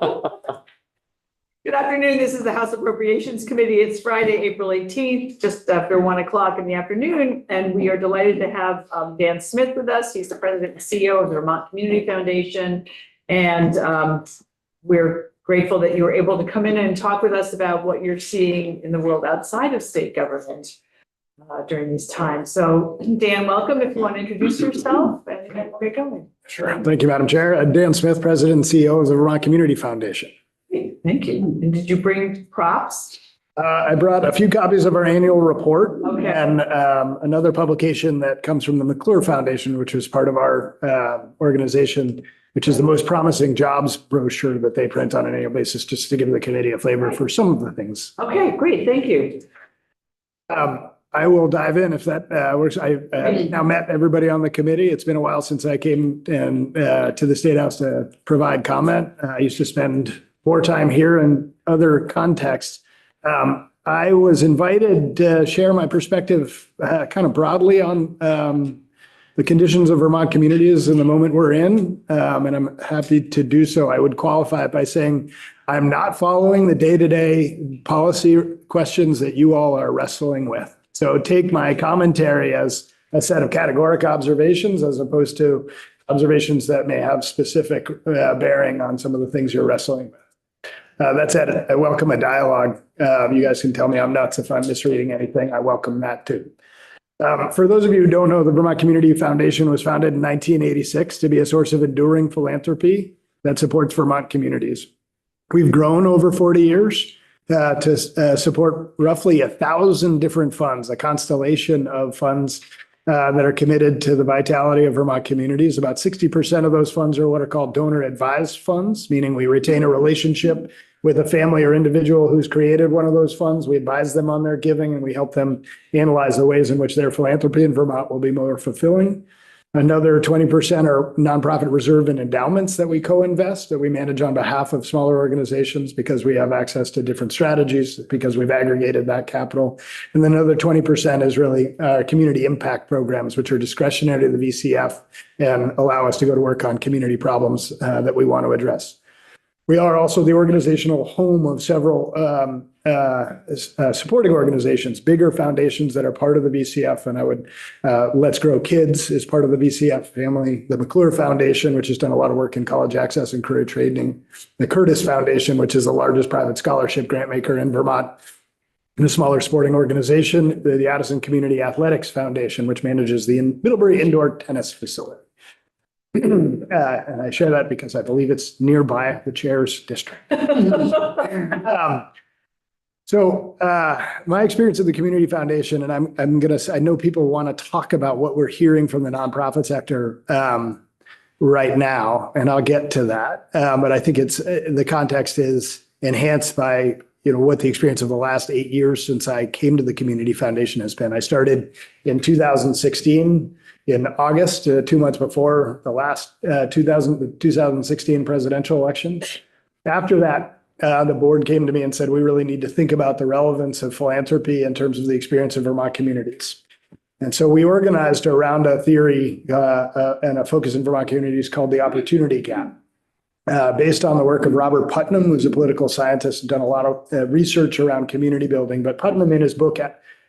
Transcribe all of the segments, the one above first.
Good afternoon. This is the House Appropriations Committee. It's Friday, April 18th, just after 1 o'clock in the afternoon. And we are delighted to have Dan Smith with us. He's the president and CEO of the Vermont Community Foundation. And we're grateful that you were able to come in and talk with us about what you're seeing in the world outside of state government during these times. So Dan, welcome. If you want to introduce yourself and then we'll get going. Sure. Thank you, Madam Chair. Dan Smith, President and CEO of the Vermont Community Foundation. Thank you. And did you bring props? I brought a few copies of our annual report and another publication that comes from the McClure Foundation, which is part of our organization, which is the most promising jobs brochure that they print on an annual basis, just to give the committee a flavor for some of the things. Okay, great. Thank you. I will dive in if that works. I've now met everybody on the committee. It's been a while since I came in to the State House to provide comment. I used to spend more time here in other contexts. I was invited to share my perspective kind of broadly on the conditions of Vermont communities in the moment we're in, and I'm happy to do so. I would qualify it by saying I'm not following the day-to-day policy questions that you all are wrestling with. So take my commentary as a set of categoric observations as opposed to observations that may have specific bearing on some of the things you're wrestling with. That said, I welcome a dialogue. You guys can tell me I'm nuts if I'm misreading anything. I welcome that too. For those of you who don't know, the Vermont Community Foundation was founded in 1986 to be a source of enduring philanthropy that supports Vermont communities. We've grown over 40 years to support roughly 1,000 different funds, a constellation of funds that are committed to the vitality of Vermont communities. About 60% of those funds are what are called donor advised funds, meaning we retain a relationship with a family or individual who's created one of those funds. We advise them on their giving and we help them analyze the ways in which their philanthropy in Vermont will be more fulfilling. Another 20% are nonprofit reserve and endowments that we co-invest, that we manage on behalf of smaller organizations because we have access to different strategies, because we've aggregated that capital. And then another 20% is really community impact programs, which are discretionary to the VCF and allow us to go to work on community problems that we want to address. We are also the organizational home of several supporting organizations, bigger foundations that are part of the VCF. And I would, Let's Grow Kids is part of the VCF family. The McClure Foundation, which has done a lot of work in college access and career training. The Curtis Foundation, which is the largest private scholarship grant maker in Vermont. And a smaller sporting organization, the Addison Community Athletics Foundation, which manages the Middlebury Indoor Tennis Facility. And I share that because I believe it's nearby the chair's district. So my experience at the Community Foundation, and I know people want to talk about what we're hearing from the nonprofit sector right now, and I'll get to that. But I think the context is enhanced by what the experience of the last 8 years since I came to the Community Foundation has been. I started in 2016. In August, 2 months before the last 2016 presidential election. After that, the board came to me and said, we really need to think about the relevance of philanthropy in terms of the experience of Vermont communities. And so we organized around a theory and a focus in Vermont communities called the opportunity gap. Based on the work of Robert Putnam, who's a political scientist and done a lot of research around community building. But Putnam in his book,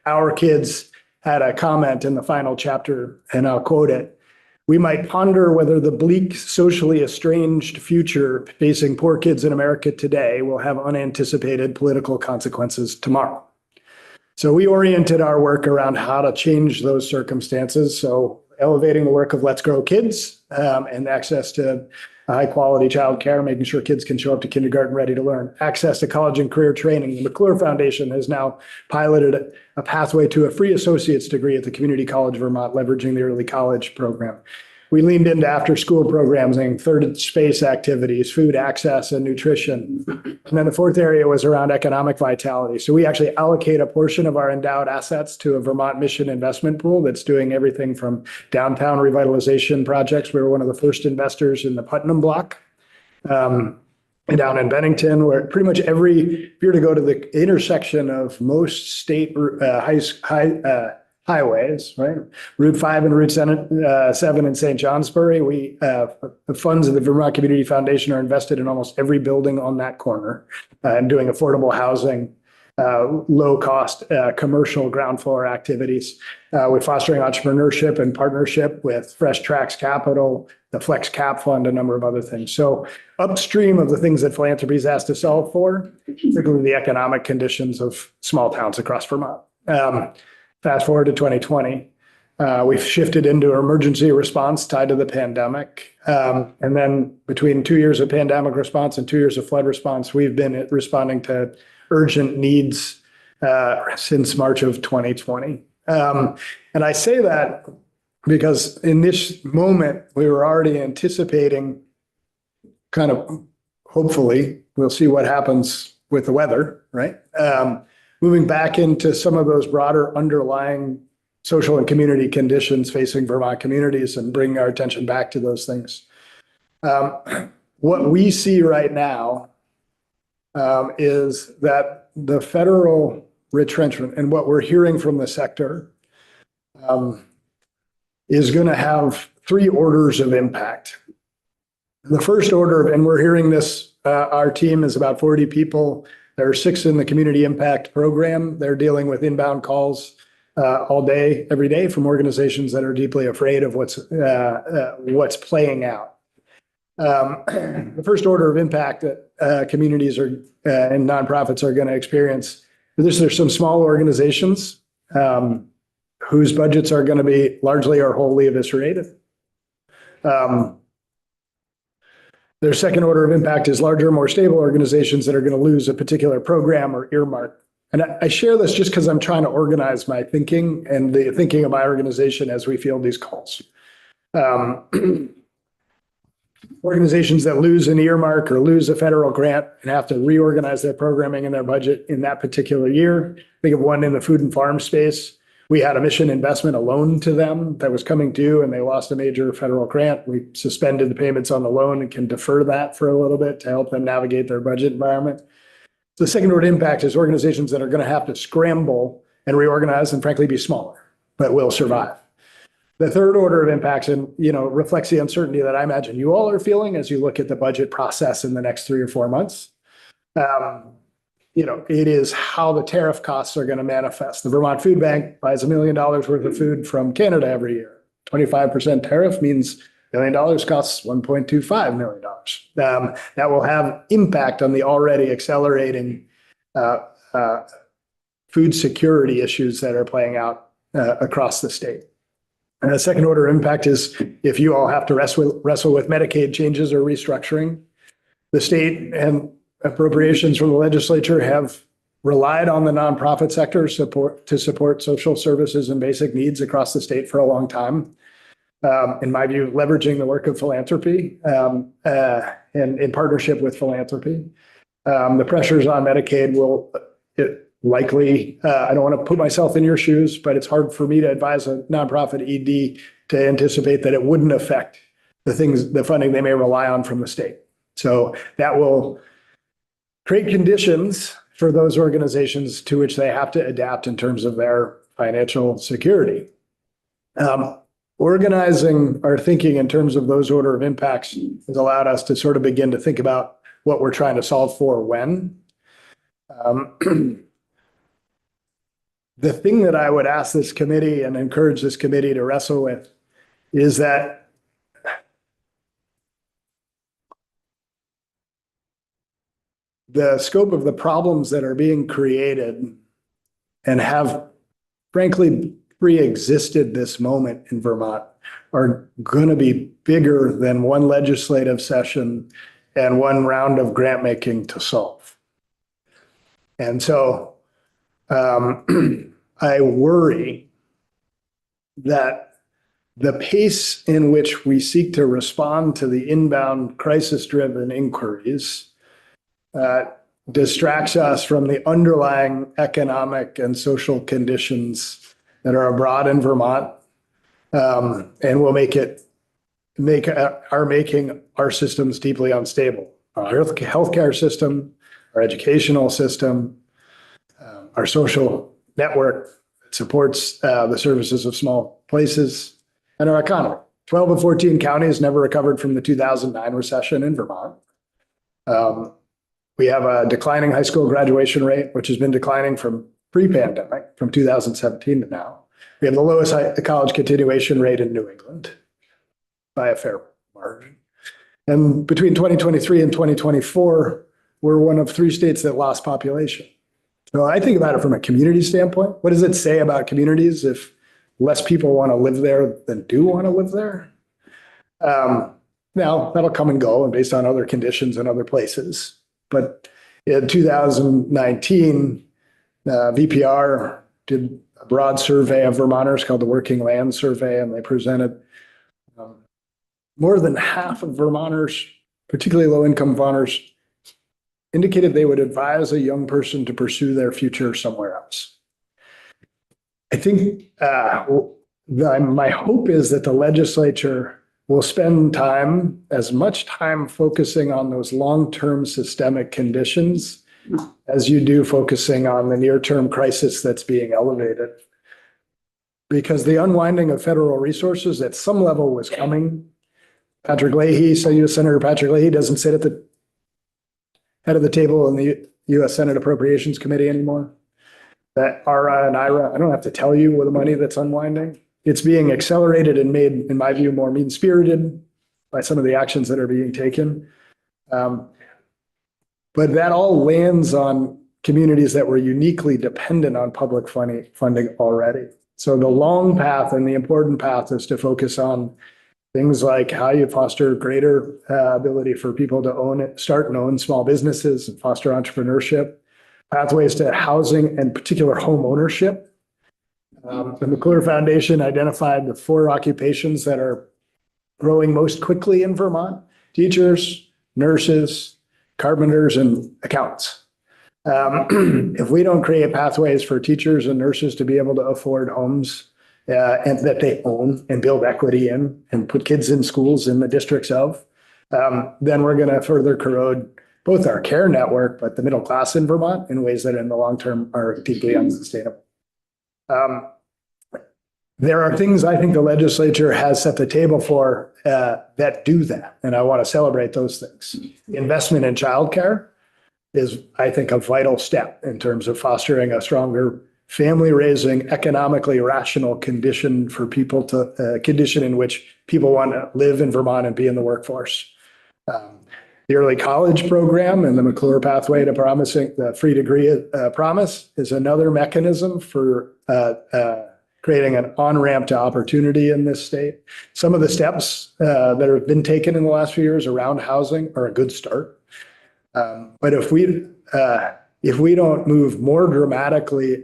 Our Kids, had a comment in the final chapter, and I'll quote it. We might ponder whether the bleak, socially estranged future facing poor kids in America today will have unanticipated political consequences tomorrow. So we oriented our work around how to change those circumstances. So elevating the work of Let's Grow Kids and access to high quality childcare, making sure kids can show up to kindergarten ready to learn, access to college and career training. The McClure Foundation has now piloted a pathway to a free associate's degree at the Community College of Vermont, leveraging the early college program. We leaned into after school programs and third space activities, food access and nutrition. And then the fourth area was around economic vitality. So we actually allocate a portion of our endowed assets to a Vermont mission investment pool that's doing everything from downtown revitalization projects. We were one of the first investors in the Putnam block. And down in Bennington, where pretty much if you were to go to the intersection of most state highways, right? Route 5 and Route 7 in St. Johnsbury. The funds of the Vermont Community Foundation are invested in almost every building on that corner and doing affordable housing, low cost commercial ground floor activities. We're fostering entrepreneurship and partnership with Fresh Tracks Capital, the Flex Cap Fund, a number of other things. So upstream of the things that philanthropy is asked to solve for, particularly the economic conditions of small towns across Vermont. Fast forward to 2020, we've shifted into emergency response tied to the pandemic. And then between 2 years of pandemic response and 2 years of flood response, we've been responding to urgent needs since March of 2020. And I say that because in this moment, we were already anticipating kind of, hopefully, we'll see what happens with the weather, right? Moving back into some of those broader underlying social and community conditions facing Vermont communities and bringing our attention back to those things. What we see right now is that the federal retrenchment and what we're hearing from the sector is going to have three orders of impact. The first order, and we're hearing this, our team is about 40 people. There are 6 in the community impact program. They're dealing with inbound calls all day, every day from organizations that are deeply afraid of what's playing out. The first order of impact that communities are and nonprofits are going to experience. There's some small organizations whose budgets are going to be largely or wholly eviscerated. Their second order of impact is larger, more stable organizations that are going to lose a particular program or earmark. And I share this just because I'm trying to organize my thinking and the thinking of my organization as we field these calls. Organizations that lose an earmark or lose a federal grant and have to reorganize their programming and their budget in that particular year. Think of one in the food and farm space. We had a mission investment, a loan to them that was coming due, and they lost a major federal grant. We suspended the payments on the loan and can defer that for a little bit to help them navigate their budget environment. The second order impact is organizations that are going to have to scramble and reorganize and frankly be smaller, but will survive. The third order of impacts and reflects the uncertainty that I imagine you all are feeling as you look at the budget process in the next 3 or 4 months. It is how the tariff costs are going to manifest. The Vermont Food Bank buys $1 million worth of food from Canada every year. 25% tariff means $1 million costs $1.25 million. That will have impact on the already accelerating food security issues that are playing out across the state. And the second order impact is if you all have to wrestle with Medicaid changes or restructuring, the state and appropriations from the legislature have relied on the nonprofit sector to support social services and basic needs across the state for a long time. In my view, leveraging the work of philanthropy and in partnership with philanthropy. The pressures on Medicaid will likely, I don't want to put myself in your shoes, but it's hard for me to advise a nonprofit ED to anticipate that it wouldn't affect the funding they may rely on from the state. So that will create conditions for those organizations to which they have to adapt in terms of their financial security. Organizing our thinking in terms of those order of impacts has allowed us to sort of begin to think about what we're trying to solve for when. The thing that I would ask this committee and encourage this committee to wrestle with is that the scope of the problems that are being created and have frankly pre-existed this moment in Vermont are going to be bigger than one legislative session and one round of grant making to solve. And so I worry that the pace in which we seek to respond to the inbound crisis-driven inquiries distracts us from the underlying economic and social conditions that are abroad in Vermont, and will make our systems deeply unstable. Our healthcare system, our educational system, our social network It supports the services of small places and our economy. 12 of 14 counties never recovered from the 2009 recession in Vermont. We have a declining high school graduation rate, which has been declining from pre-pandemic, from 2017 to now. We have the lowest college continuation rate in New England by a fair margin. And between 2023 and 2024, we're one of 3 states that lost population. So I think about it from a community standpoint. What does it say about communities if less people want to live there than do want to live there? Now, that'll come and go and based on other conditions in other places. But in 2019, VPR did a broad survey of Vermonters called the Working Land Survey, and they presented more than half of Vermonters, particularly low-income Vermonters, indicated they would advise a young person to pursue their future somewhere else. I think my hope is that the legislature will spend time, as much time focusing on those long-term systemic conditions as you do focusing on the near-term crisis that's being elevated. Because the unwinding of federal resources at some level was coming. Patrick Leahy, so U.S. Senator Patrick Leahy doesn't sit at the head of the table in the U.S. Senate Appropriations Committee anymore. That ARA and IRA, I don't have to tell you what the money that's unwinding. It's being accelerated and made, in my view, more mean-spirited by some of the actions that are being taken. But that all lands on communities that were uniquely dependent on public funding already. So the long path and the important path is to focus on things like how you foster greater ability for people to start and own small businesses and foster entrepreneurship, pathways to housing and particular home ownership. The McClure Foundation identified the 4 occupations that are growing most quickly in Vermont: teachers, nurses, carpenters, and accountants. If we don't create pathways for teachers and nurses to be able to afford homes and that they own and build equity in and put kids in schools in the districts of, then we're going to further corrode both our care network, but the middle class in Vermont in ways that in the long term are deeply unsustainable. There are things I think the legislature has set the table for that do that, and I want to celebrate those things. The investment in childcare is, I think, a vital step in terms of fostering a stronger family-raising, economically rational condition for people to condition in which people want to live in Vermont and be in the workforce. The early college program and the McClure pathway to promising the free degree promise is another mechanism for creating an on-ramp to opportunity in this state. Some of the steps that have been taken in the last few years around housing are a good start. But if we don't move more dramatically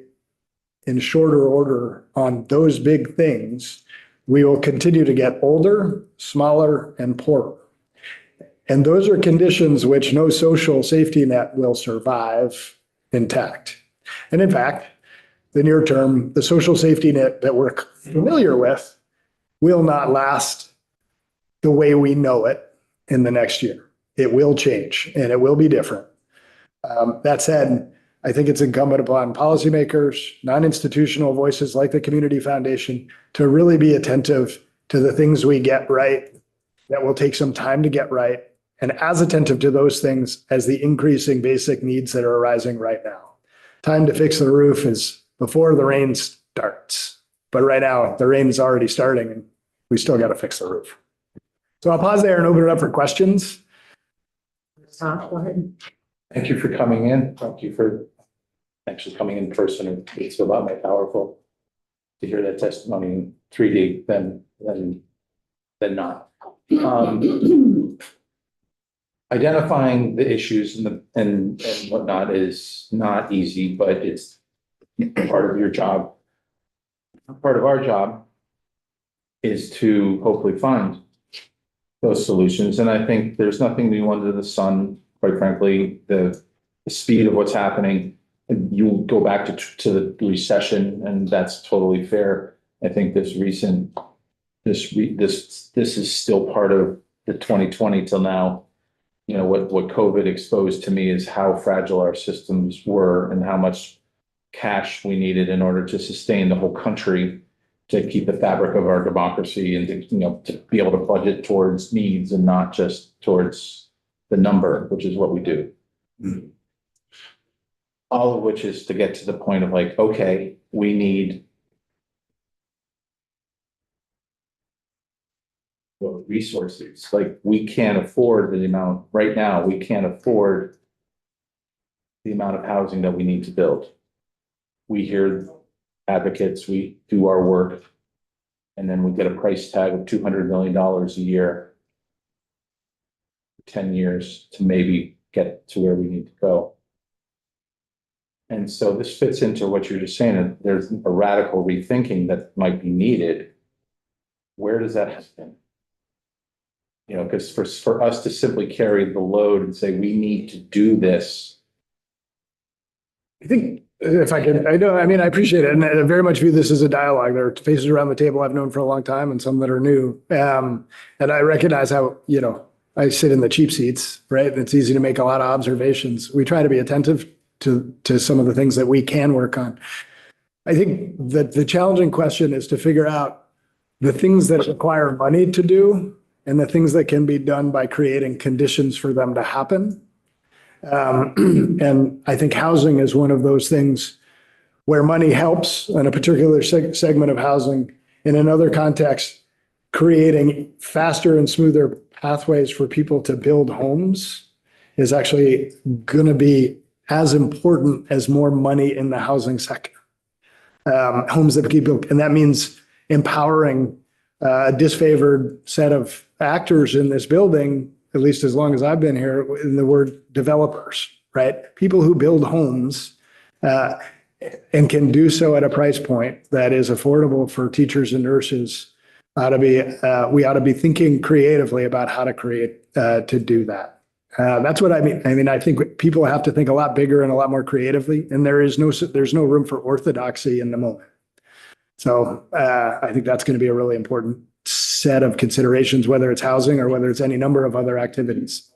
in shorter order on those big things, we will continue to get older, smaller, and poorer. And those are conditions which no social safety net will survive intact. And in fact, the near term, the social safety net that we're familiar with will not last the way we know it in the next year. It will change and it will be different. That said, I think it's incumbent upon policymakers, non-institutional voices like the Community Foundation to really be attentive to the things we get right that will take some time to get right, and as attentive to those things as the increasing basic needs that are arising right now. Time to fix the roof is before the rain starts. But right now, the rain is already starting and we still got to fix the roof. So I'll pause there and open it up for questions. Go ahead. Thank you for coming in. Thank you for actually coming in person. It's a lot more powerful to hear that testimony in 3D than not. Identifying the issues and whatnot is not easy, but it's part of your job. Part of our job is to hopefully find those solutions. And I think there's nothing new under the sun, quite frankly. The speed of what's happening, you go back to the recession, and that's totally fair. I think this is still part of the 2020 till now. You know, what COVID exposed to me is how fragile our systems were and how much cash we needed in order to sustain the whole country, to keep the fabric of our democracy and to be able to budget towards needs and not just towards the number, which is what we do. All of which is to get to the point of like, okay, we need resources. Like, we can't afford the amount, right now, we can't afford the amount of housing that we need to build. We hear advocates, we do our work, and then we get a price tag of $200 million a year, 10 years to maybe get to where we need to go. And so this fits into what you're just saying, that there's a radical rethinking that might be needed. Where does that happen? You know, because for us to simply carry the load and say, we need to do this. I think if I can, I appreciate it. And I very much view this as a dialogue. There are faces around the table I've known for a long time and some that are new. And I recognize how, I sit in the cheap seats, right? It's easy to make a lot of observations. We try to be attentive to some of the things that we can work on. I think that the challenging question is to figure out the things that require money to do and the things that can be done by creating conditions for them to happen. And I think housing is one of those things where money helps in a particular segment of housing. In another context, creating faster and smoother pathways for people to build homes is actually going to be as important as more money in the housing sector. Homes that keep built, and that means empowering a disfavored set of actors in this building, at least as long as I've been here, in the word developers, right? People who build homes and can do so at a price point that is affordable for teachers and nurses. We ought to be thinking creatively about how to do that. That's what I mean. I mean, I think people have to think a lot bigger and a lot more creatively, and there's no room for orthodoxy in the moment. So I think that's going to be a really important set of considerations, whether it's housing or whether it's any number of other activities.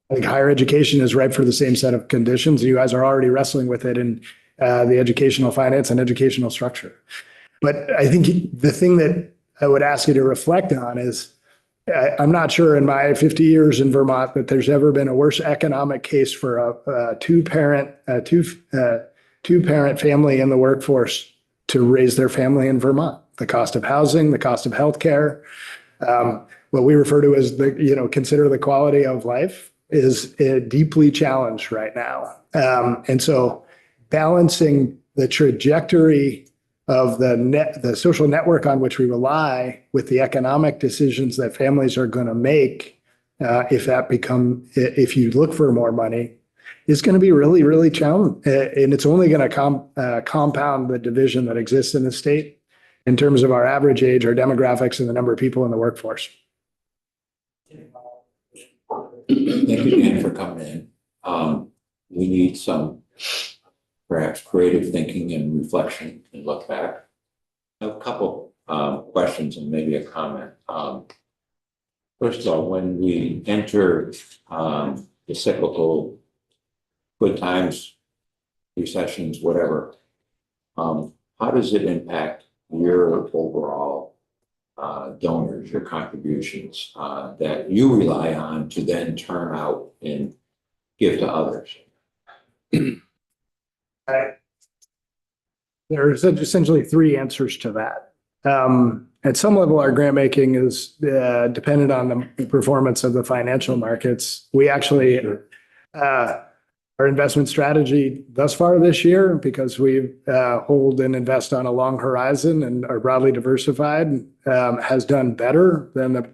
I think higher education is ripe for the same set of conditions. You guys are already wrestling with it in the educational finance and educational structure. But I think the thing that I would ask you to reflect on is, I'm not sure in my 50 years in Vermont that there's ever been a worse economic case for a two-parent family in the workforce to raise their family in Vermont. The cost of housing, the cost of healthcare, what we refer to as consider the quality of life is deeply challenged right now. And so balancing the trajectory of the social network on which we rely with the economic decisions that families are going to make, if you look for more money, is going to be really, really challenging. And it's only going to compound the division that exists in the state in terms of our average age, our demographics, and the number of people in the workforce. Thank you, Dan, for coming in. We need some perhaps creative thinking and reflection and look back. A couple questions and maybe a comment. First of all, when we enter the cyclical good times, recessions, whatever, how does it impact your overall donors, your contributions that you rely on to then turn out and give to others? There's essentially three answers to that. At some level, our grant making is dependent on the performance of the financial markets. We actually, our investment strategy thus far this year, because we hold and invest on a long horizon and are broadly diversified, has done better than the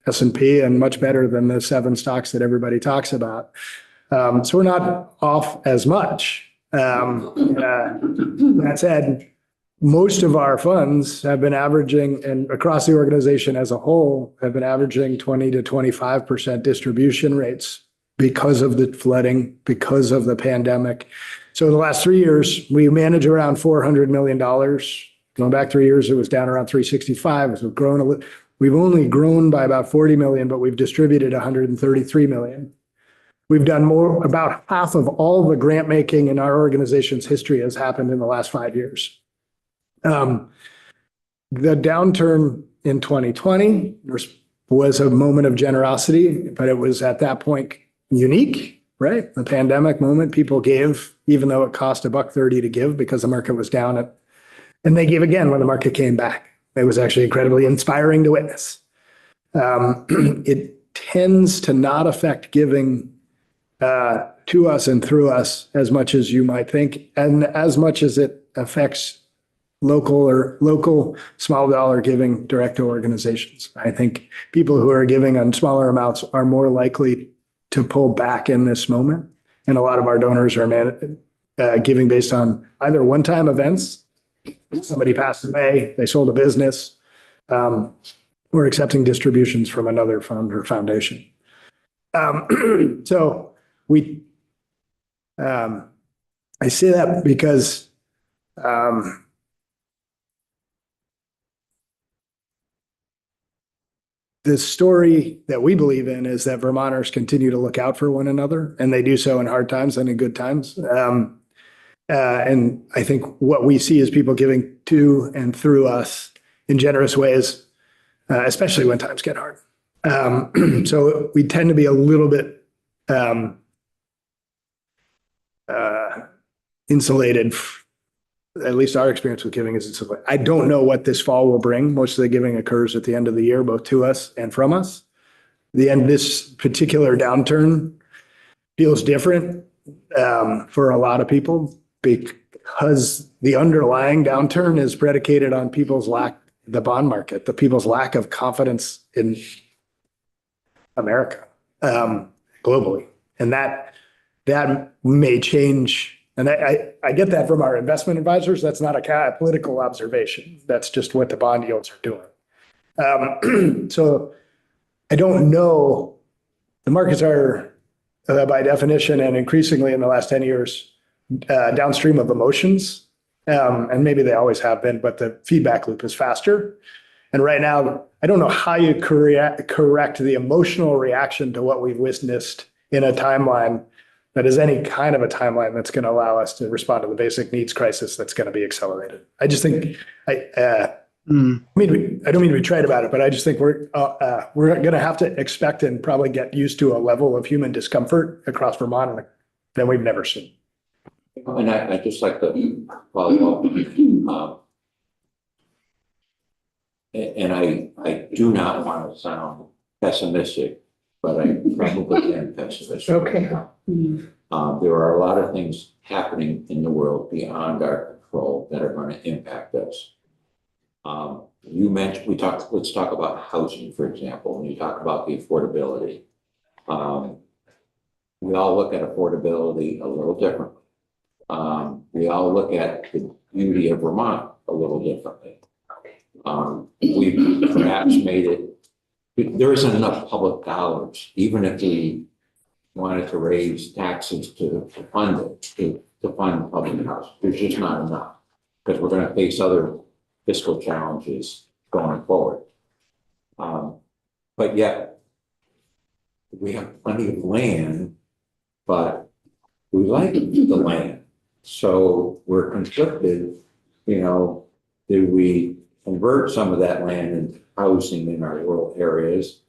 S&P and much better than the 7 stocks that everybody talks about. So we're not off as much. That said, most of our funds have been averaging, and across the organization as a whole, have been averaging 20 to 25% distribution rates because of the flooding, because of the pandemic. So in the last 3 years, we manage around $400 million. Going back 3 years, it was down around 365. So we've only grown by about 40 million, but we've distributed 133 million. We've done more, about half of all the grant making in our organization's history has happened in the last 5 years. The downturn in 2020 was a moment of generosity, but it was at that point unique, right? The pandemic moment, people gave, even though it cost $1.30 to give because the market was down, and they gave again when the market came back. It was actually incredibly inspiring to witness. It tends to not affect giving to us and through us as much as you might think, and as much as it affects local small dollar giving direct to organizations. I think people who are giving on smaller amounts are more likely to pull back in this moment. And a lot of our donors are giving based on either one-time events, somebody passed away, they sold a business, or accepting distributions from another fund or foundation. So I say that because the story that we believe in is that Vermonters continue to look out for one another, and they do so in hard times and in good times. And I think what we see is people giving to and through us in generous ways, especially when times get hard. So we tend to be a little bit insulated. At least our experience with giving is insulated. I don't know what this fall will bring. Most of the giving occurs at the end of the year, both to us and from us. This particular downturn feels different for a lot of people because the underlying downturn is predicated on the bond market, the people's lack of confidence in America globally. And that may change. And I get that from our investment advisors. That's not a political observation. That's just what the bond yields are doing. So I don't know. The markets are, by definition, and increasingly in the last 10 years, downstream of emotions. And maybe they always have been, but the feedback loop is faster. And right now, I don't know how you correct the emotional reaction to what we've witnessed in a timeline that is any kind of a timeline that's going to allow us to respond to the basic needs crisis that's going to be accelerated. I just think, I don't mean to be trite about it, but I just think we're going to have to expect and probably get used to a level of human discomfort across Vermont that we've never seen. And I'd just like to follow up. And I do not want to sound pessimistic, but I probably am pessimistic. Okay. There are a lot of things happening in the world beyond our control that are going to impact us. You mentioned, let's talk about housing, for example, when you talk about the affordability. We all look at affordability a little differently. We all look at the beauty of Vermont a little differently. We perhaps made it, there isn't enough public dollars, even if we wanted to raise taxes to fund it, to fund public housing. There's just not enough because we're going to face other fiscal challenges going forward. But yet we have plenty of land, but we like the land. So we're conflicted, do we convert some of that land into housing in our rural areas?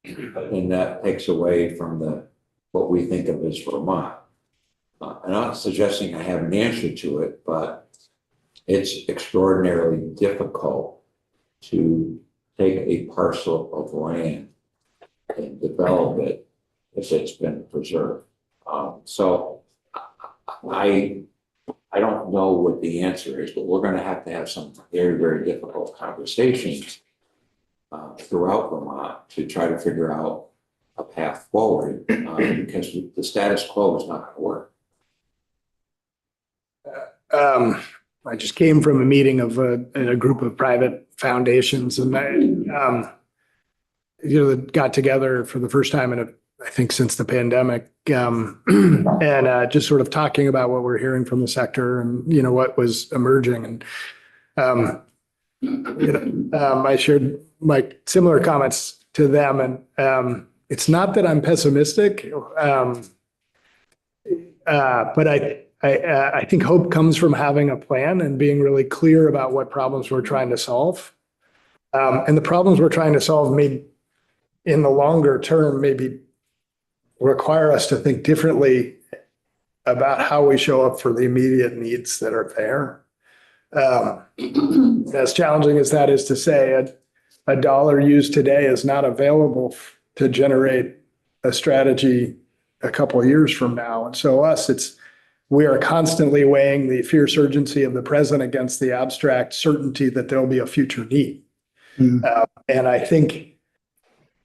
And that takes away from what we think of as Vermont. I'm not suggesting I have an answer to it, but it's extraordinarily difficult to take a parcel of land and develop it if it's been preserved. So I don't know what the answer is, but we're going to have some very, very difficult conversations throughout Vermont to try to figure out a path forward because the status quo is not going to work. I just came from a meeting of a group of private foundations, and got together for the first time I think since the pandemic, and just sort of talking about what we're hearing from the sector and what was emerging. And I shared my similar comments to them, and it's not that I'm pessimistic, but I think hope comes from having a plan and being really clear about what problems we're trying to solve. And the problems we're trying to solve may, in the longer term, maybe require us to think differently about how we show up for the immediate needs that are there. As challenging as that is to say, a dollar used today is not available to generate a strategy a couple of years from now. And so we are constantly weighing the fierce urgency of the present against the abstract certainty that there'll be a future need. And I think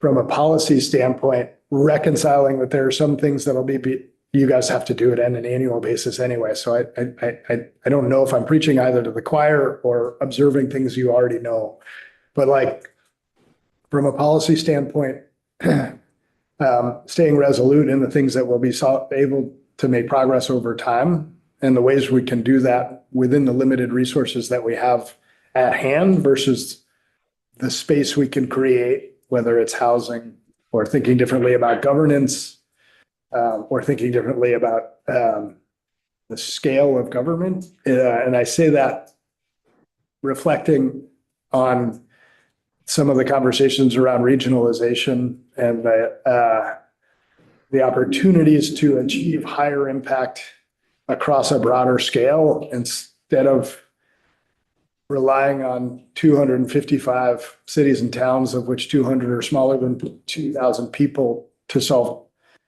from a policy standpoint, reconciling that there are some things that'll be you guys have to do it on an annual basis anyway. So I don't know if I'm preaching either to the choir or observing things you already know. But like from a policy standpoint, staying resolute in the things that will be able to make progress over time and the ways we can do that within the limited resources that we have at hand versus the space we can create, whether it's housing or thinking differently about governance, or thinking differently about the scale of government. And I say that reflecting on some of the conversations around regionalization and the opportunities to achieve higher impact across a broader scale instead of relying on 255 cities and towns, of which 200 are smaller than 2,000 people to solve.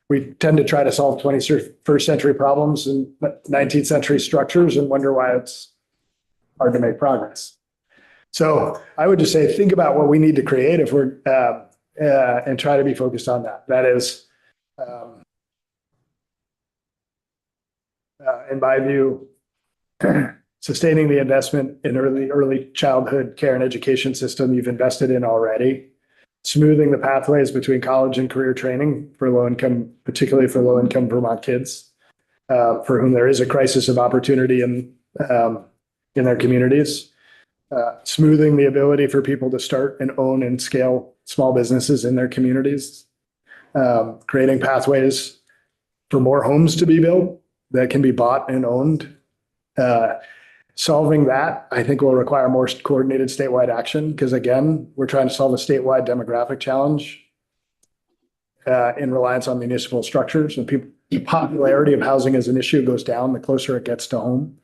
We tend to try to solve 21st century problems in 19th century structures and wonder why it's hard to make progress. So I would just say, think about what we need to create if we're, and try to be focused on that. That is, in my view, sustaining the investment in early childhood care and education system you've invested in already, smoothing the pathways between college and career training for low-income, particularly for low-income Vermont kids, for whom there is a crisis of opportunity in their communities, smoothing the ability for people to start and own and scale small businesses in their communities, creating pathways for more homes to be built that can be bought and owned. Solving that, I think, will require more coordinated statewide action because, again, we're trying to solve a statewide demographic challenge in reliance on municipal structures. And the popularity of housing as an issue goes down the closer it gets to home.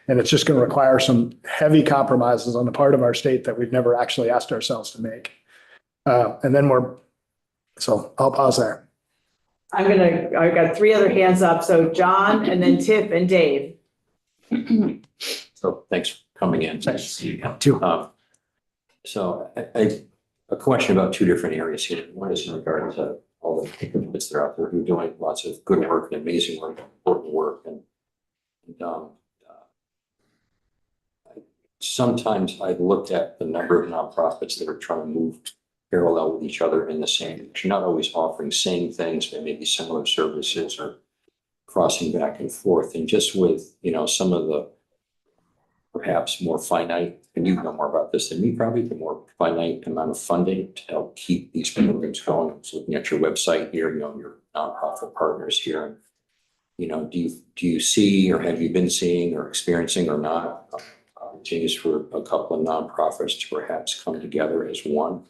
And it's just going to require some heavy compromises on the part of our state that we've never actually asked ourselves to make. So I'll pause there. I've got three other hands up. So John and then Tiff and Dave. So thanks for coming in. Nice to see you. Too. So a question about two different areas here. One is in regard to all the participants that are out there who are doing lots of good work and amazing work, important work. And sometimes I looked at the number of nonprofits that are trying to move parallel with each other in the same, but you're not always offering same things, but maybe similar services or crossing back and forth. And just with, some of the perhaps more finite, and you know more about this than me probably, the more finite amount of funding to help keep these programs going. So looking at your website here, your nonprofit partners here, do you see or have you been seeing or experiencing or not opportunities for a couple of nonprofits to perhaps come together as one?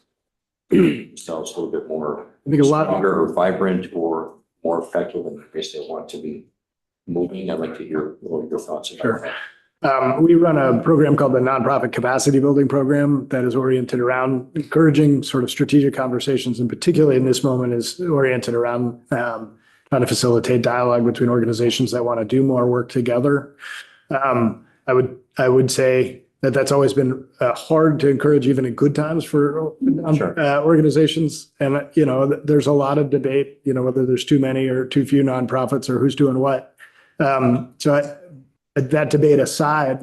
So it's a little bit more stronger or vibrant or more effective in case they want to be moving. I'd like to hear your thoughts about that. We run a program called the Nonprofit Capacity Building Program that is oriented around encouraging sort of strategic conversations, and particularly in this moment is oriented around trying to facilitate dialogue between organizations that want to do more work together. I would say that that's always been hard to encourage even in good times for organizations. And, there's a lot of debate, whether there's too many or too few nonprofits or who's doing what. That debate aside,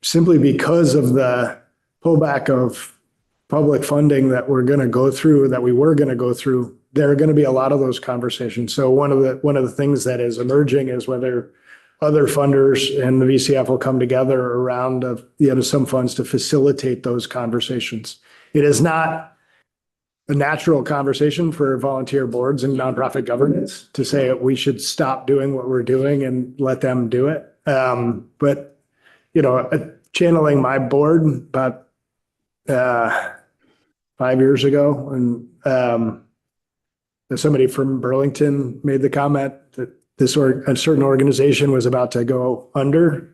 simply because of the pullback of public funding that we were going to go through, there are going to be a lot of those conversations. So one of the things that is emerging is whether other funders and the VCF will come together around some funds to facilitate those conversations. It is not a natural conversation for volunteer boards and nonprofit governance to say we should stop doing what we're doing and let them do it. But, channeling my board about 5 years ago, and somebody from Burlington made the comment that a certain organization was about to go under.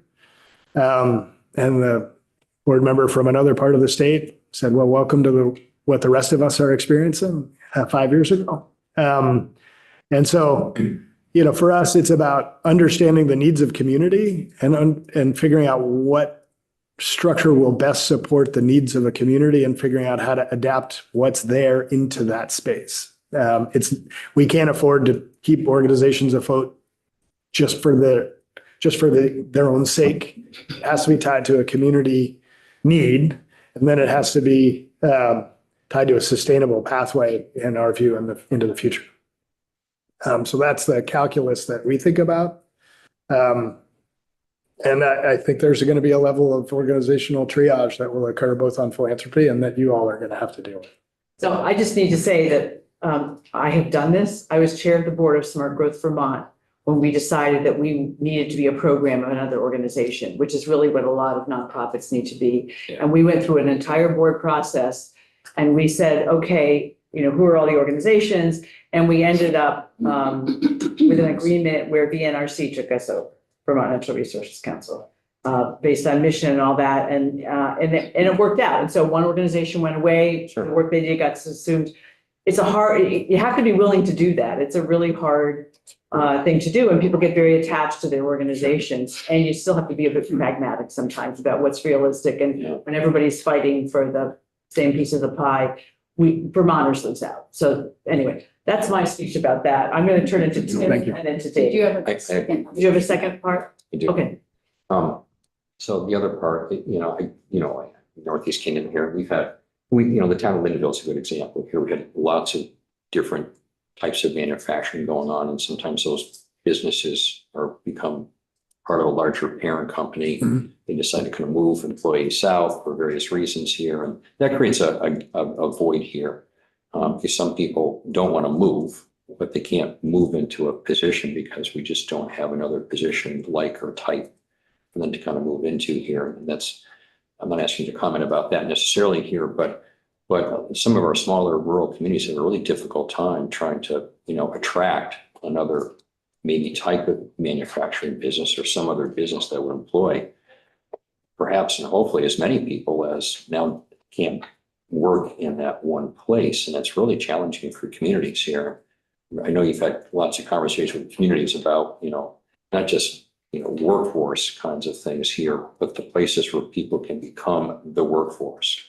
And the board member from another part of the state said, well, welcome to what the rest of us are experiencing 5 years ago. And so, for us, it's about understanding the needs of community and figuring out what structure will best support the needs of a community and figuring out how to adapt what's there into that space. We can't afford to keep organizations afloat just for their own sake. It has to be tied to a community need, and then it has to be tied to a sustainable pathway, in our view, into the future. So that's the calculus that we think about. And I think there's going to be a level of organizational triage that will occur both on philanthropy and that you all are going to have to deal with. So I just need to say that I have done this. I was chair of the board of Smart Growth Vermont when we decided that we needed to be a program of another organization, which is really what a lot of nonprofits need to be. Yeah. And we went through an entire board process and we said, okay, who are all the organizations? And we ended up with an agreement where VNRC took us over, Vermont Natural Resources Council, based on mission and all that. And it worked out. And so one organization went away, sure. The work they did got subsumed. You have to be willing to do that. It's a really hard thing to do, and people get very attached to their organizations, and you still have to be a bit pragmatic sometimes about what's realistic. And when everybody's fighting for the same piece of the pie, Vermonters lose out. So anyway, that's my speech about that. I'm going to turn it to Tim and then to Dave. Do you have a second? Do you have a second part? I do. Okay. So the other part, Northeast Kingdom here, the town of Lindenville is a good example. Here we had lots of different types of manufacturing going on, and sometimes those businesses become part of a larger parent company. Mm-hmm. They decide to kind of move employees south for various reasons here, and that creates a void here. Because some people don't want to move, but they can't move into a position because we just don't have another position like or type for them to kind of move into here. And I'm not asking you to comment about that necessarily here, but some of our smaller rural communities have a really difficult time trying to, attract another maybe type of manufacturing business or some other business that would employ perhaps and hopefully as many people as now can't work in that one place. And that's really challenging for communities here. I know you've had lots of conversations with communities about, not just, workforce kinds of things here, but the places where people can become the workforce.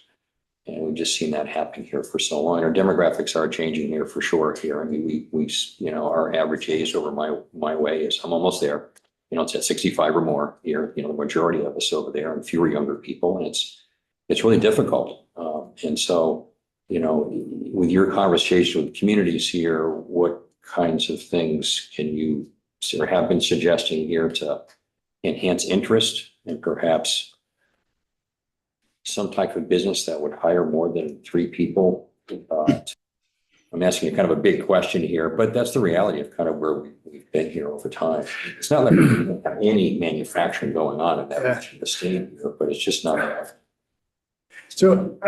And we've just seen that happen here for so long. Our demographics are changing here for sure here. I mean, we our average age over my way is, I'm almost there. It's at 65 or more here, the majority of us over there, and fewer younger people. And it's really difficult. And so, with your conversation with communities here, what kinds of things can you or have been suggesting here to enhance interest and perhaps some type of business that would hire more than 3 people? I'm asking you kind of a big question here, but that's the reality of kind of where we've been here over time. It's not like we don't have any manufacturing going on in that region of the state here, but it's just not enough. So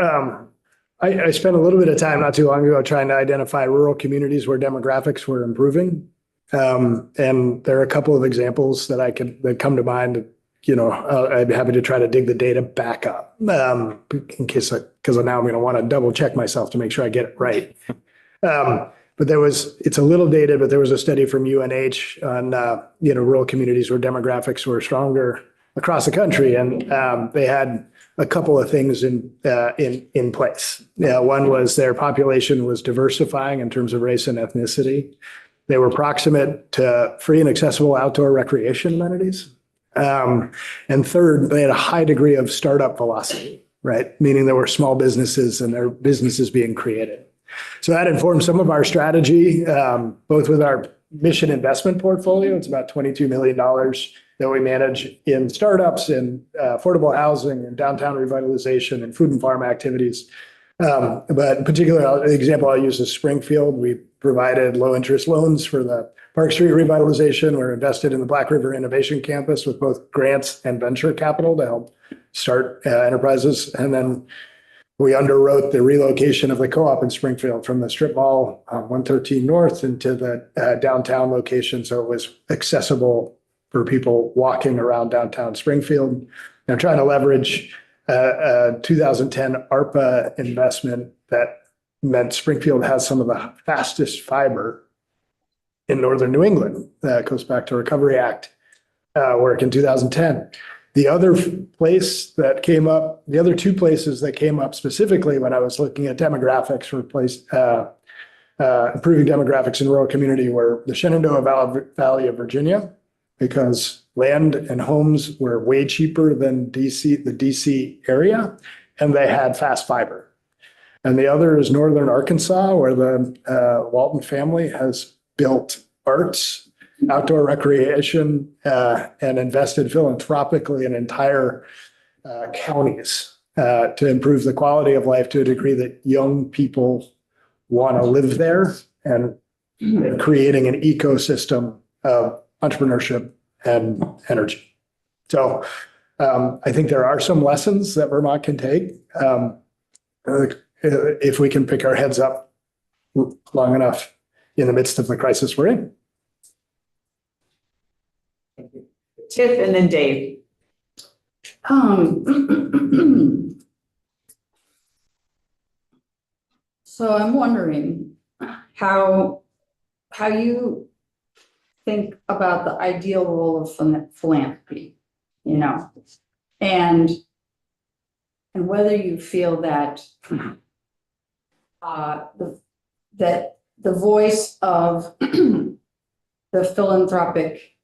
I spent a little bit of time not too long ago trying to identify rural communities where demographics were improving. And there are a couple of examples that come to mind. I'd be happy to try to dig the data back up in case, because now I'm going to want to double check myself to make sure I get it right. But it's a little dated, but there was a study from UNH on, rural communities where demographics were stronger across the country. And they had a couple of things in place. One was their population was diversifying in terms of race and ethnicity. They were proximate to free and accessible outdoor recreation amenities. And third, they had a high degree of startup velocity, right? Meaning there were small businesses and there were businesses being created. So that informed some of our strategy, both with our mission investment portfolio. It's about $22 million that we manage in startups and affordable housing and downtown revitalization and food and farm activities. But in particular, the example I'll use is Springfield. We provided low interest loans for the Park Street revitalization. We're invested in the Black River Innovation Campus with both grants and venture capital to help start enterprises. And then we underwrote the relocation of the co-op in Springfield from the strip mall 113 North into the downtown location. So it was accessible for people walking around downtown Springfield. I'm trying to leverage a 2010 ARPA investment that meant Springfield has some of the fastest fiber in northern New England. That goes back to Recovery Act work in 2010. The other place that came up, the other two places that came up specifically when I was looking at demographics for improving demographics in rural community were the Shenandoah Valley of Virginia, because land and homes were way cheaper than the DC area, and they had fast fiber. And the other is northern Arkansas, where the Walton family has built arts, outdoor recreation, and invested philanthropically in entire counties to improve the quality of life to a degree that young people want to live there, and creating an ecosystem of entrepreneurship and energy. So I think there are some lessons that Vermont can take if we can pick our heads up long enough in the midst of the crisis we're in. Tiff and then Dave. So I'm wondering how you think about the ideal role of philanthropy, and whether you feel that that the voice of the philanthropic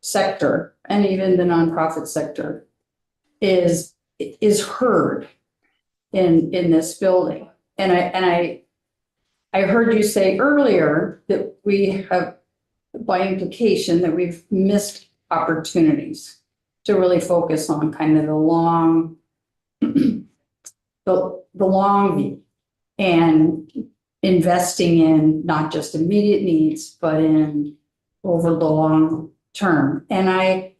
sector and even the nonprofit sector is heard in this building. And I heard you say earlier that we have, by implication, that we've missed opportunities to really focus on kind of the long view and investing in not just immediate needs, but in over the long term. And I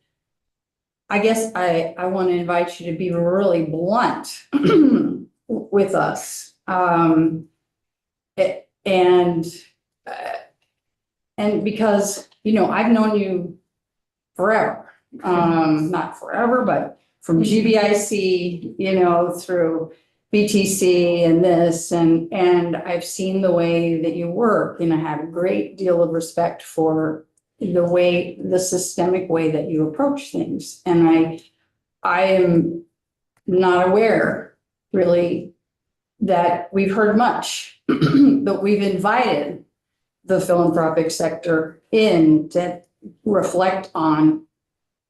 guess I want to invite you to be really blunt with us. And because, I've known you forever, not forever, but from GBIC, through BTC and this, and I've seen the way that you work, and I have a great deal of respect for the systemic way that you approach things. And I am not aware really that we've heard much, but we've invited the philanthropic sector in to reflect on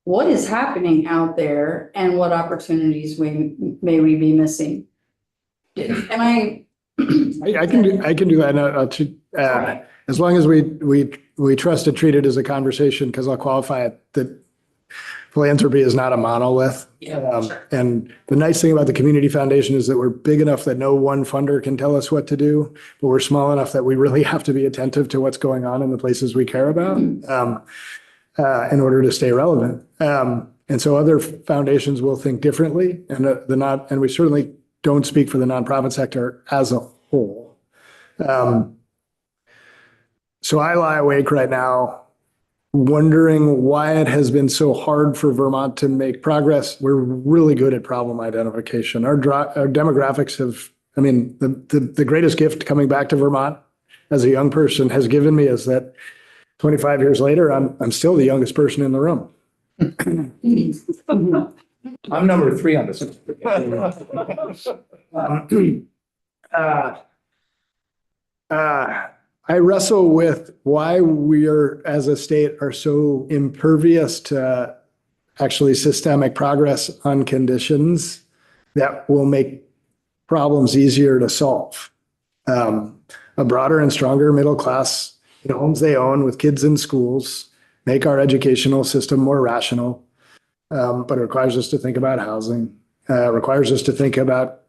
what is happening out there and what opportunities may we be missing. And I can do that. As long as we trust and treat it as a conversation, because I'll qualify it that philanthropy is not a monolith. And the nice thing about the Community Foundation is that we're big enough that no one funder can tell us what to do, but we're small enough that we really have to be attentive to what's going on in the places we care about in order to stay relevant. And so other foundations will think differently, and we certainly don't speak for the nonprofit sector as a whole. So I lie awake right now wondering why it has been so hard for Vermont to make progress. We're really good at problem identification. Our demographics the greatest gift coming back to Vermont as a young person has given me is that 25 years later, I'm still the youngest person in the room. I'm number 3 on this. I wrestle with why we as a state, are so impervious to actually systemic progress on conditions that will make problems easier to solve. A broader and stronger middle class, homes they own with kids in schools, make our educational system more rational, but it requires us to think about housing, requires us to think about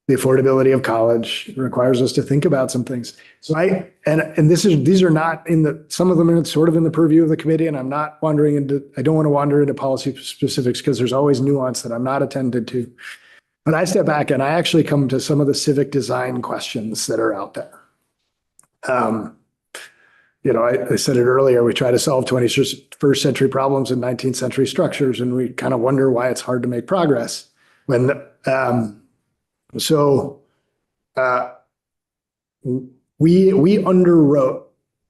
the affordability of college requires us to think about some things. So these are not some of them are sort of in the purview of the committee, and I don't want to wander into policy specifics because there's always nuance that I'm not attended to. But I step back and I actually come to some of the civic design questions that are out there. I said it earlier, we try to solve 21st century problems in 19th century structures, and we kind of wonder why it's hard to make progress. We underwrote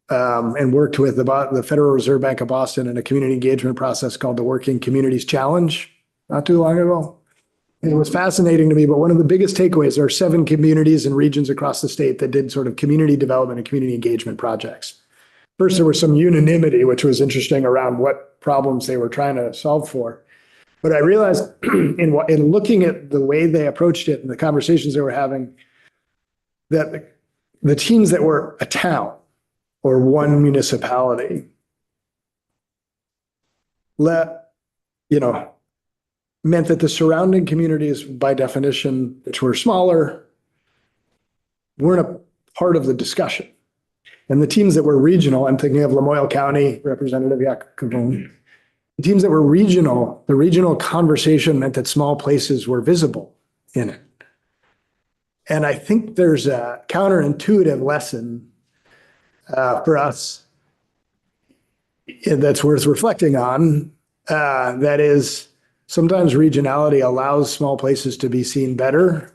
and worked with the Federal Reserve Bank of Boston in a community engagement process called the Working Communities Challenge not too long ago. And it was fascinating to me, but one of the biggest takeaways, there are 7 communities and regions across the state that did sort of community development and community engagement projects. First, there was some unanimity, which was interesting around what problems they were trying to solve for. But I realized in looking at the way they approached it and the conversations they were having, that the teams that were a town or one municipality meant that the surrounding communities, by definition, which were smaller, weren't a part of the discussion. And the teams that were regional, I'm thinking of Lamoille County, Representative Yakavone, the teams that were regional, the regional conversation meant that small places were visible in it. And I think there's a counterintuitive lesson for us that's worth reflecting on. That is, sometimes regionality allows small places to be seen better.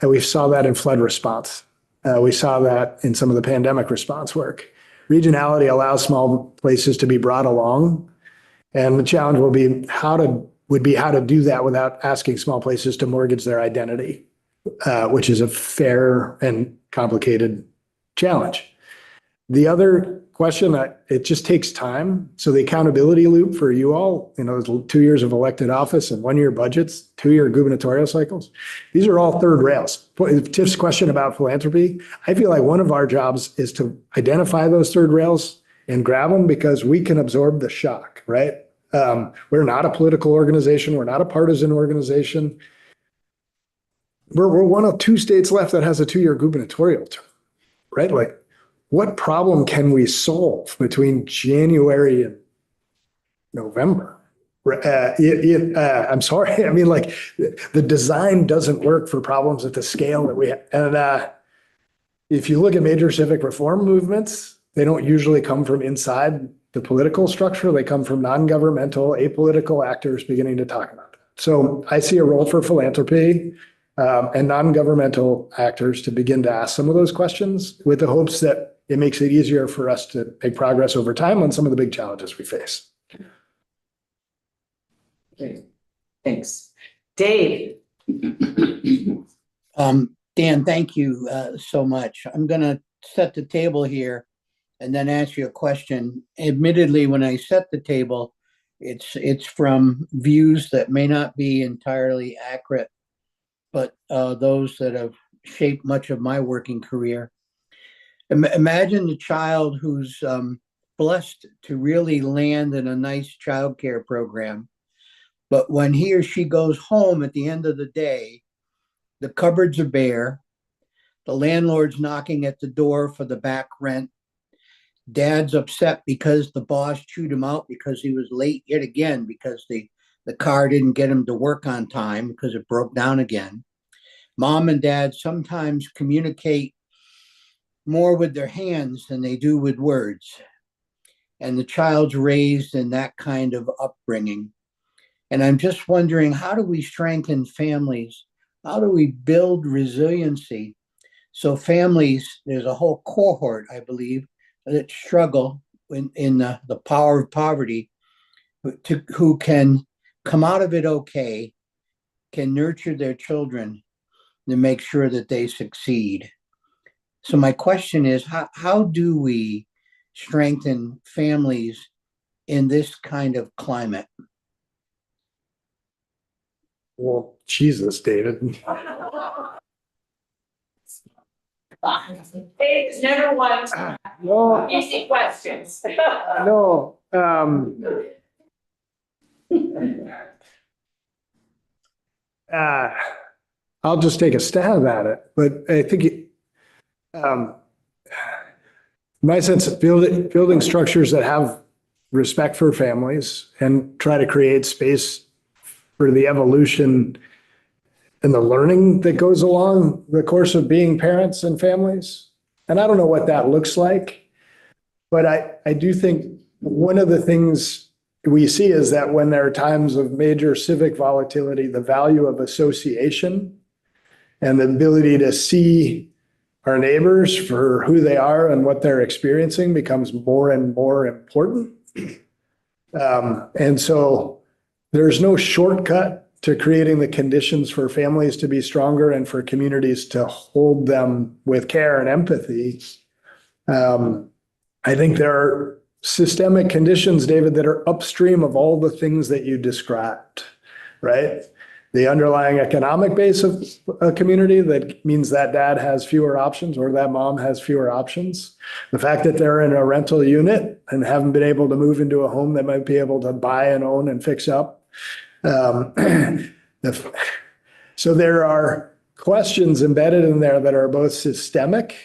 And we saw that in flood response. We saw that in some of the pandemic response work. Regionality allows small places to be brought along. And the challenge will be how to do that without asking small places to mortgage their identity, which is a fair and complicated challenge. The other question, it just takes time. So the accountability loop for you all, 2 years of elected office and 1-year budgets, 2-year gubernatorial cycles, these are all third rails. Tiff's question about philanthropy, I feel like one of our jobs is to identify those third rails and grab them because we can absorb the shock, right? We're not a political organization. We're not a partisan organization. We're one of 2 states left that has a 2-year gubernatorial term, right? Like, what problem can we solve between January and November? I'm sorry. I mean, like, the design doesn't work for problems at the scale that we have. And if you look at major civic reform movements, they don't usually come from inside the political structure. They come from non-governmental, apolitical actors beginning to talk about that. So I see a role for philanthropy and non-governmental actors to begin to ask some of those questions with the hopes that it makes it easier for us to make progress over time on some of the big challenges we face. Great. Thanks. Dave. Dan, thank you so much. I'm going to set the table here and then ask you a question. Admittedly, when I set the table, it's from views that may not be entirely accurate, but those that have shaped much of my working career. Imagine the child who's blessed to really land in a nice childcare program, but when he or she goes home at the end of the day, the cupboards are bare, the landlord's knocking at the door for the back rent, dad's upset because the boss chewed him out because he was late yet again because the car didn't get him to work on time because it broke down again. Mom and dad sometimes communicate more with their hands than they do with words. And the child's raised in that kind of upbringing. And I'm just wondering, how do we strengthen families? How do we build resiliency? So families, there's a whole cohort, I believe, that struggle in the power of poverty, who can come out of it okay, can nurture their children to make sure that they succeed. So my question is, how do we strengthen families in this kind of climate? Well, Jesus, David. Dave's never won No, easy questions. no. I'll just take a stab at it, but I think my sense of building structures that have respect for families and try to create space for the evolution and the learning that goes along the course of being parents and families. And I don't know what that looks like, but I do think one of the things we see is that when there are times of major civic volatility, the value of association and the ability to see our neighbors for who they are and what they're experiencing becomes more and more important. And so there's no shortcut to creating the conditions for families to be stronger and for communities to hold them with care and empathy. I think there are systemic conditions, David, that are upstream of all the things that you described, right? The underlying economic base of a community that means that dad has fewer options or that mom has fewer options. The fact that they're in a rental unit and haven't been able to move into a home that might be able to buy and own and fix up. So there are questions embedded in there that are both systemic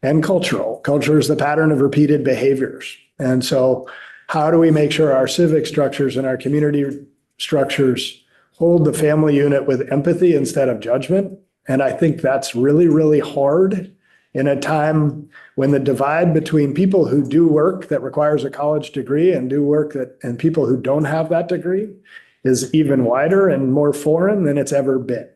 and cultural. Culture is the pattern of repeated behaviors. And so how do we make sure our civic structures and our community structures hold the family unit with empathy instead of judgment? And I think that's really, really hard in a time when the divide between people who do work that requires a college degree and do work and people who don't have that degree is even wider and more foreign than it's ever been.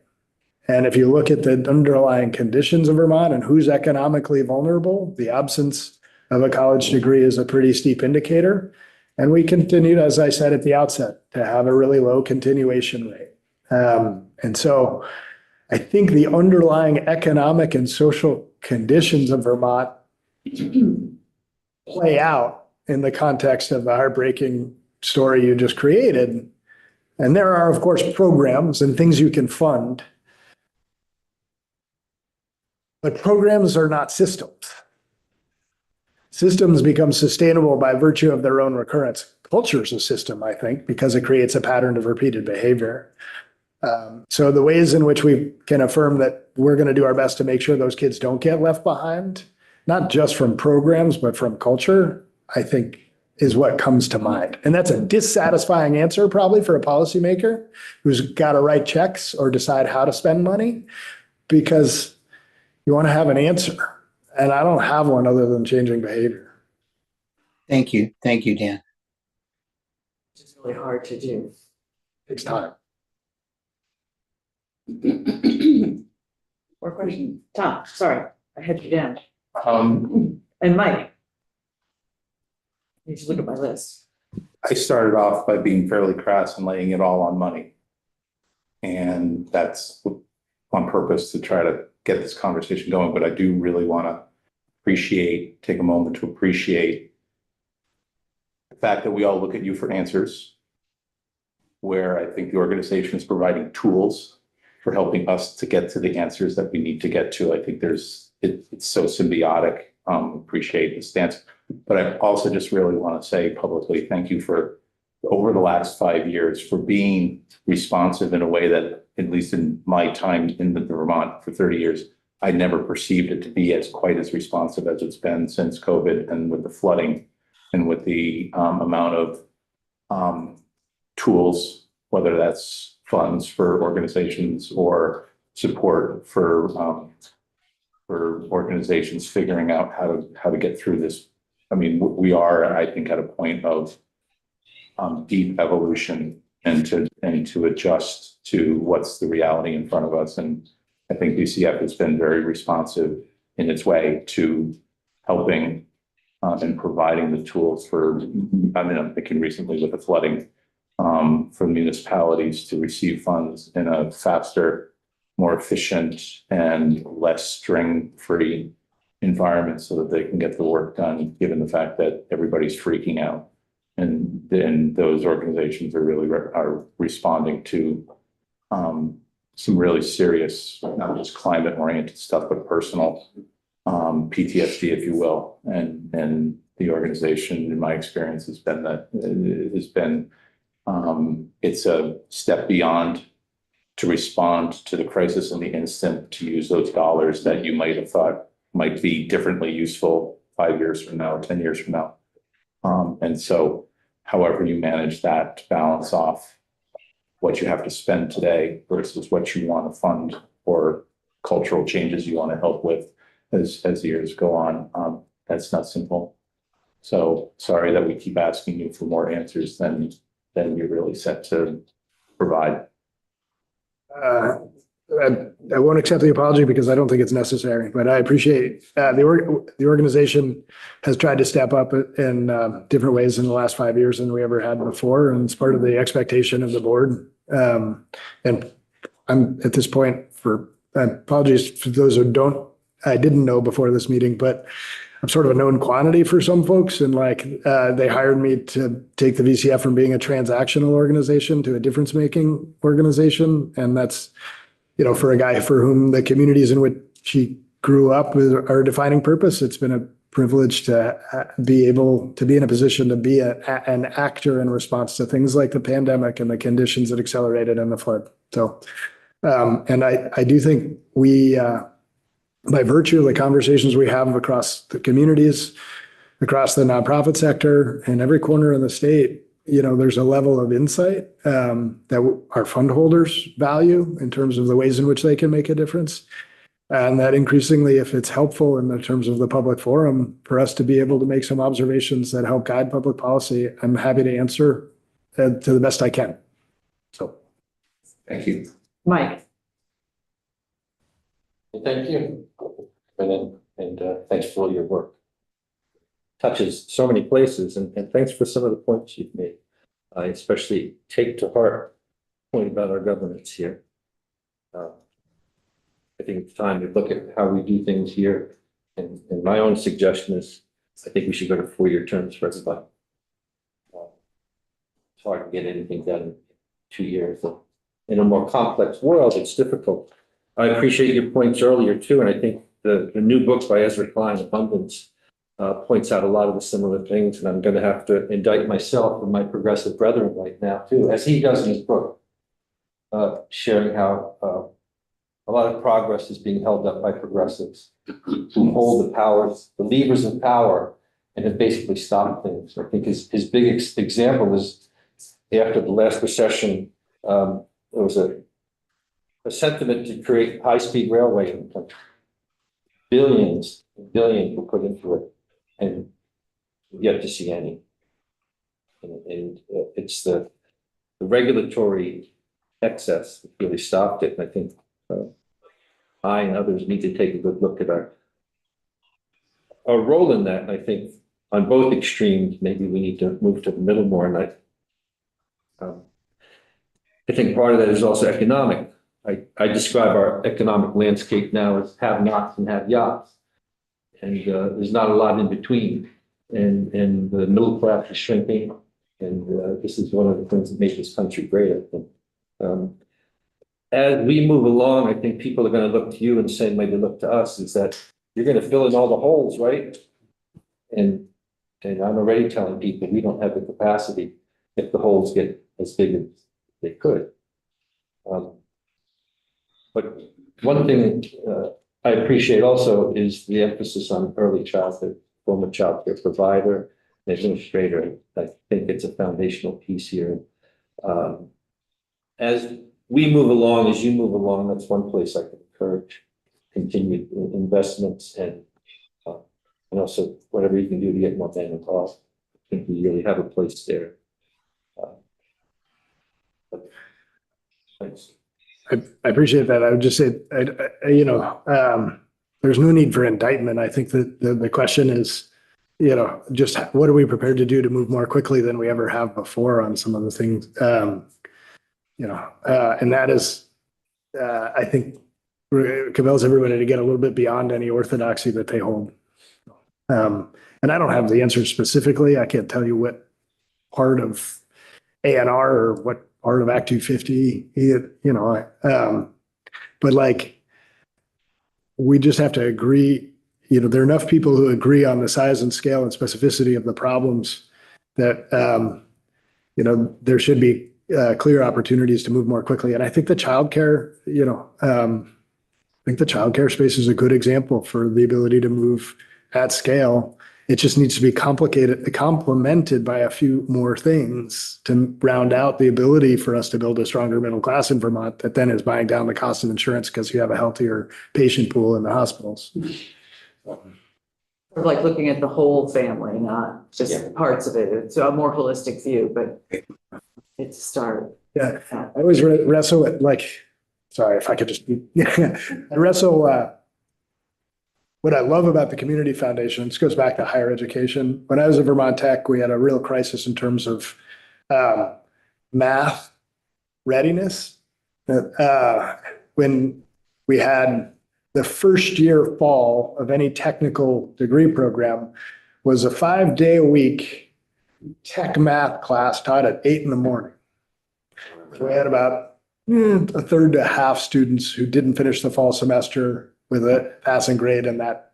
And if you look at the underlying conditions of Vermont and who's economically vulnerable, the absence of a college degree is a pretty steep indicator. And we continue, as I said at the outset, to have a really low continuation rate. And so I think the underlying economic and social conditions of Vermont play out in the context of the heartbreaking story you just created. And there are, of course, programs and things you can fund. But programs are not systems. Systems become sustainable by virtue of their own recurrence. Culture is a system, I think, because it creates a pattern of repeated behavior. So the ways in which we can affirm that we're going to do our best to make sure those kids don't get left behind, not just from programs, but from culture, I think is what comes to mind. And that's a dissatisfying answer probably for a policymaker who's got to write checks or decide how to spend money, because you want to have an answer. And I don't have one other than changing behavior. Thank you. Thank you, Dan. It's really hard to do. Takes time. More questions? Tom, sorry, I had you down. I And Mike. You should look at my list. started off by being fairly crass and laying it all on money. And that's on purpose to try to get this conversation going, but I do really want to take a moment to appreciate the fact that we all look at you for answers, where I think the organization is providing tools for helping us to get to the answers that we need to get to. I think it's so symbiotic. Appreciate the stance, but I also just really want to say publicly, thank you for over the last 5 years for being responsive in a way that, at least in my time in the Vermont for 30 years, I never perceived it to be quite as responsive as it's been since COVID, and with the flooding and with the amount of tools, whether that's funds for organizations or support for organizations figuring out how to get through this. I mean, we are, I think, at a point of deep evolution and to adjust to what's the reality in front of us. And I think BCF has been very responsive in its way to helping and providing the tools for, I'm thinking recently with the flooding, for municipalities to receive funds in a faster, more efficient and less string-free environment so that they can get the work done, given the fact that everybody's freaking out. And then those organizations are really are responding to some really serious, not just climate-oriented stuff, but personal PTSD, if you will. And the organization, in my experience, has been it's a step beyond to respond to the crisis in the instant, to use those dollars that you might have thought might be differently useful 5 years from now, 10 years from now. And so however you manage that to balance off what you have to spend today versus what you want to fund or cultural changes you want to help with as the years go on, that's not simple. So sorry that we keep asking you for more answers than you're really set to provide. I won't accept the apology because I don't think it's necessary, but I appreciate the organization has tried to step up in different ways in the last 5 years than we ever had before, and it's part of the expectation of the board. And I'm at this point for apologies for those who I didn't know before this meeting, but I'm sort of a known quantity for some folks, and they hired me to take the VCF from being a transactional organization to a difference-making organization, and that's, for a guy for whom the communities in which he grew up are a defining purpose. It's been a privilege to be able to be in a position to be an actor in response to things like the pandemic and the conditions that accelerated in the flood. So, and I do think we, by virtue of the conversations we have across the communities, across the nonprofit sector, in every corner of the state, there's a level of insight that our fund holders value in terms of the ways in which they can make a difference. And that increasingly, if it's helpful in the terms of the public forum, for us to be able to make some observations that help guide public policy, I'm happy to answer to the best I can. So, Thank you. Mike. Thank you. And thanks for all your work. Touches so many places, and thanks for some of the points you've made. I especially take to heart the point about our governance here. I think it's time to look at how we do things here. And my own suggestion is, I think we should go to 4-year terms for everybody. It's hard to get anything done in 2 years. In a more complex world, it's difficult. I appreciate your points earlier too, and I think the new book by Ezra Klein, Abundance, points out a lot of the similar things, and I'm going to have to indict myself and my progressive brethren right now too, as he does in his book, sharing how a lot of progress is being held up by progressives who hold the powers, the levers of power, and have basically stopped things. I think his big example is after the last recession, there was a sentiment to create high-speed railway in the country. Billions and billions were put into it, and yet to see any. And it's the regulatory excess that really stopped it. And I think I and others need to take a good look at our role in that. And I think on both extremes, maybe we need to move to the middle more. And I think part of that is also economic. I describe our economic landscape now as have-nots and have-yachts. And there's not a lot in between. And the middle class is shrinking. And this is one of the things that makes this country great, I think. As we move along, I think people are going to look to you and the same way they look to us, is that you're going to fill in all the holes, right? And I'm already telling people we don't have the capacity if the holes get as big as they could. But one thing I appreciate also is the emphasis on early childhood, former child care provider, administrator. I think it's a foundational piece here. As we move along, as you move along, that's one place I can encourage continued investments and also whatever you can do to get more bang for buck. I think we really have a place there. Thanks. I appreciate that. I would just say, there's no need for indictment. I think that the question is, just what are we prepared to do to move more quickly than we ever have before on some of the things, and that is, I think, compels everybody to get a little bit beyond any orthodoxy that they hold. And I don't have the answer specifically. I can't tell you what part of ANR or what part of Act 250, but we just have to agree, there are enough people who agree on the size and scale and specificity of the problems that, there should be clear opportunities to move more quickly. And I think the childcare, I think the childcare space is a good example for the ability to move at scale. It just needs to be complemented by a few more things to round out the ability for us to build a stronger middle class in Vermont that then is buying down the cost of insurance because you have a healthier patient pool in the hospitals. Sort of like looking at the whole family, not just parts of it. It's a more holistic view, but it's a start. Yeah, I always wrestle with sorry, if I could just, I wrestle, what I love about the Community Foundation, this goes back to higher education. When I was at Vermont Tech, we had a real crisis in terms of math readiness. When we had the first year fall of any technical degree program was a 5-day-a-week tech math class taught at 8 a.m. So we had about a third to half students who didn't finish the fall semester with a passing grade in that.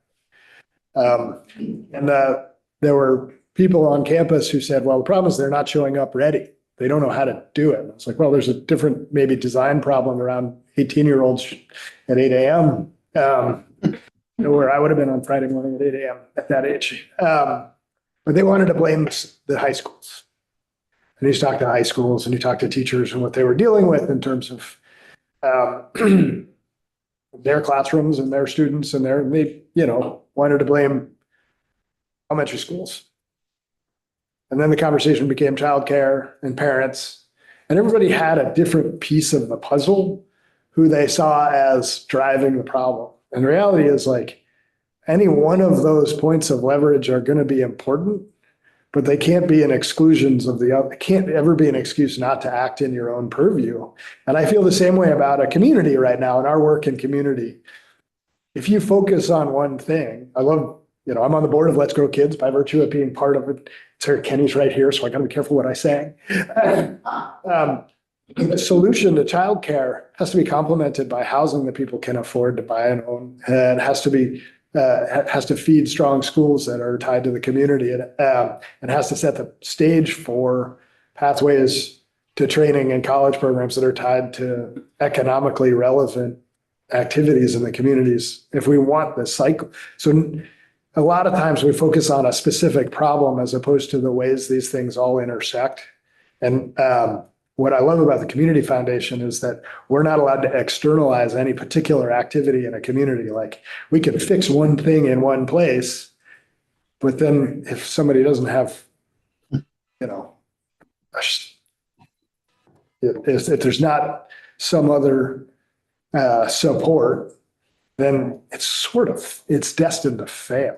There were people on campus who said, well, the problem is they're not showing up ready. They don't know how to do it. It's like, well, there's a different maybe design problem around 18-year-olds at 8 a.m. Where I would have been on Friday morning at 8 a.m. at that age. But they wanted to blame the high schools. And you talk to high schools and you talk to teachers and what they were dealing with in terms of their classrooms and their students and they wanted to blame elementary schools. And then the conversation became childcare and parents, and everybody had a different piece of the puzzle who they saw as driving the problem. And the reality is any one of those points of leverage are going to be important, but they can't be an exclusions of the other. It can't ever be an excuse not to act in your own purview. And I feel the same way about a community right now in our work in community. If you focus on one thing, I love, I'm on the board of Let's Grow Kids by virtue of being part of it. Sir Kenny's right here, so I got to be careful what I say. The solution to childcare has to be complemented by housing that people can afford to buy and own, and has to feed strong schools that are tied to the community, and has to set the stage for pathways to training and college programs that are tied to economically relevant activities in the communities. If we want this cycle, so a lot of times we focus on a specific problem as opposed to the ways these things all intersect. And what I love about the Community Foundation is that we're not allowed to externalize any particular activity in a community. We can fix one thing in one place, but then if somebody doesn't have, if there's not some other support, then it's destined to fail,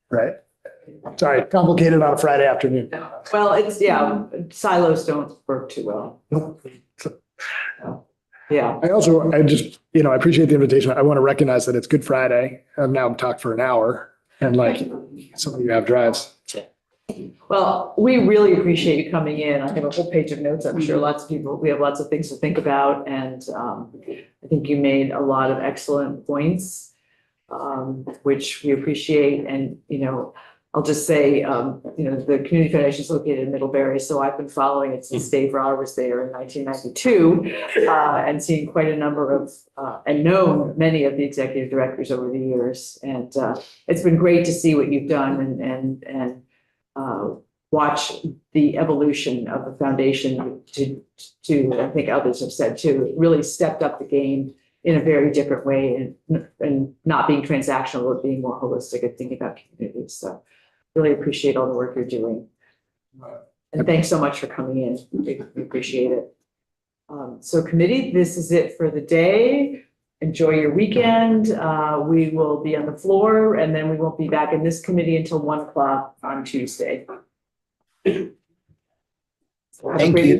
right? Sorry, complicated on a Friday afternoon. Well, silos don't work too well. Yeah. I appreciate the invitation. I want to recognize that it's Good Friday. I've now talked for an hour and some of you have drives. Well, we really appreciate you coming in. I have a whole page of notes. I'm sure we have lots of things to think about. And I think you made a lot of excellent points, which we appreciate. And, I'll just say, the Community Foundation is located in Middlebury. So I've been following it since Dave Rahr was there in 1992 and seeing quite a number of, and known many of the executive directors over the years. And it's been great to see what you've done and watch the evolution of the foundation to, I think others have said too, really stepped up the game in a very different way and not being transactional, but being more holistic and thinking about communities. So really appreciate all the work you're doing. And thanks so much for coming in. We appreciate it. So committee, this is it for the day. Enjoy your weekend. We will be on the floor and then we won't be back in this committee until 1 o'clock on Tuesday. Thank you.